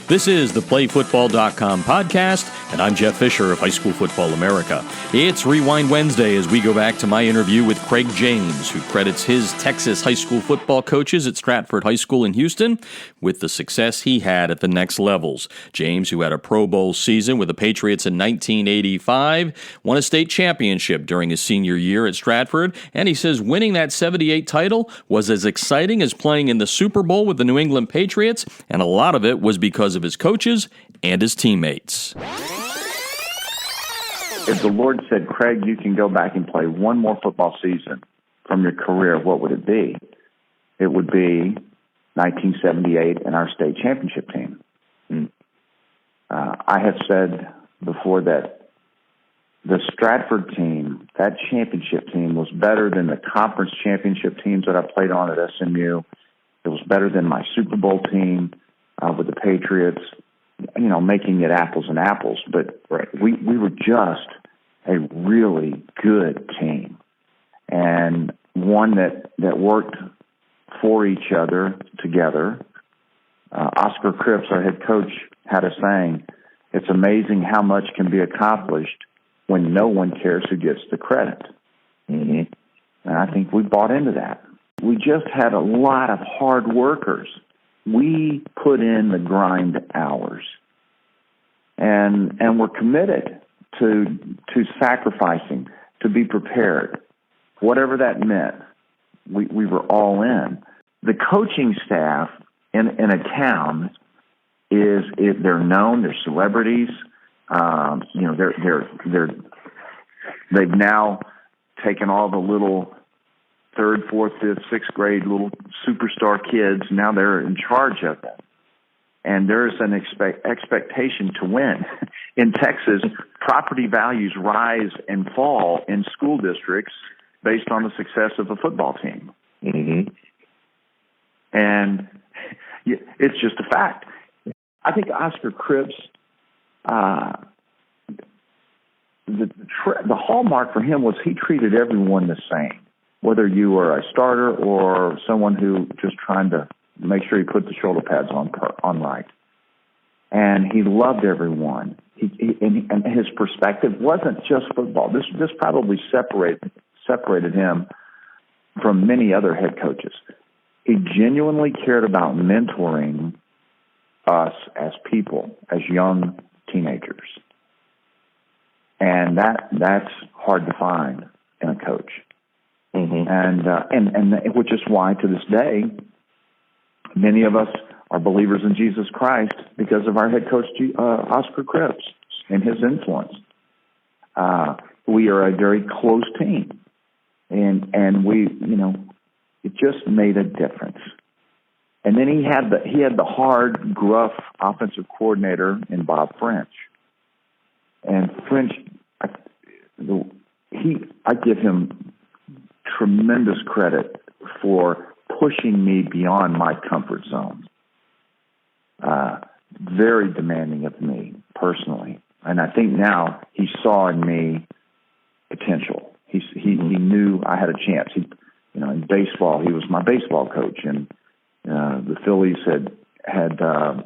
This is the PlayFootball.com podcast, and I'm Jeff Fisher of High School Football America. It's Rewind Wednesday as we go back to my interview with Craig James, who credits his Texas high school football coaches at Stratford High School in Houston with the success he had at the next levels. James, who had a Pro Bowl season with the Patriots in 1985, won a state championship during his senior year at Stratford, and he says winning that 78 title was as exciting as playing in the Super Bowl with the New England Patriots, and a lot of it was because of his coaches and his teammates. If the Lord said, Craig, you can go back and play one more football season from your career, what would it be? It would be 1978 and our state championship team. I have said before that the Stratford team, that championship team, was better than the conference championship teams that I played on at SMU. It was better than my Super Bowl team with the Patriots, you know, making it apples and apples. But we were just a really good team, and one that worked for each other together. Oscar Cripps, our head coach, had a saying, "It's amazing how much can be accomplished when no one cares who gets the credit." And I think we bought into that. We just had a lot of hard workers. We put in the grind hours, and we're committed to sacrificing, to be prepared. Whatever that meant, we were all in. The coaching staff in a town they're known, they're celebrities. They've now taken all the little 3rd, 4th, 5th, 6th grade little superstar kids. Now they're in charge of them. And there's an expectation to win. In Texas, property values rise and fall in school districts based on the success of a football team. And it's just a fact. I think Oscar Cripps, the hallmark for him was he treated everyone the same, whether you were a starter or someone who just trying to make sure he put the shoulder pads on right. And he loved everyone. And his perspective wasn't just football. This probably separated him from many other head coaches. He genuinely cared about mentoring us as people, as young teenagers. And that's hard to find in a coach. And which is why to this day, many of us are believers in Jesus Christ because of our head coach, Oscar Cripps, and his influence. We are a very close team, and we, it just made a difference. And then he had the hard, gruff offensive coordinator in Bob French. And French, I give him tremendous credit for pushing me beyond my comfort zone. Very demanding of me personally. And I think now he saw in me potential. He knew I had a chance. In baseball, he was my baseball coach, and the Phillies had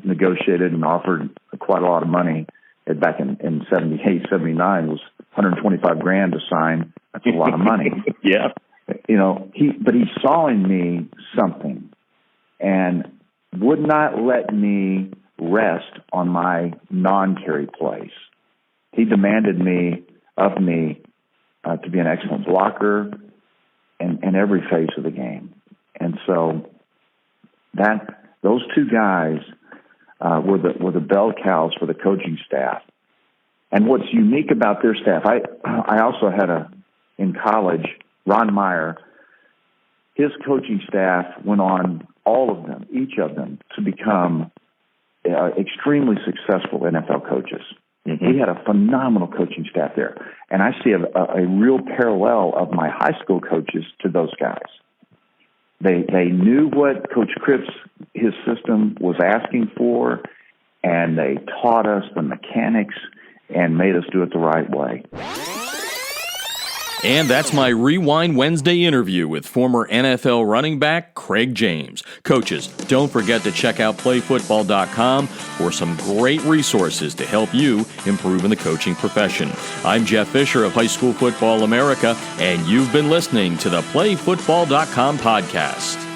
negotiated and offered quite a lot of money back in 78, 79. It was $125,000 to sign. That's a lot of money. Yeah. But he saw in me something and would not let me rest on my non-carry plays. He demanded of me to be an excellent blocker in every phase of the game. And so those two guys were the bell cows for the coaching staff. And what's unique about their staff, I also had in college, Ron Meyer, his coaching staff went on, all of them, each of them, to become extremely successful NFL coaches. He had a phenomenal coaching staff there. And I see a real parallel of my high school coaches to those guys. They knew what Coach Cripps, his system, was asking for, and they taught us the mechanics and made us do it the right way. And that's my Rewind Wednesday interview with former NFL running back Craig James. Coaches, don't forget to check out playfootball.com for some great resources to help you improve in the coaching profession. I'm Jeff Fisher of High School Football America, and you've been listening to the playfootball.com podcast.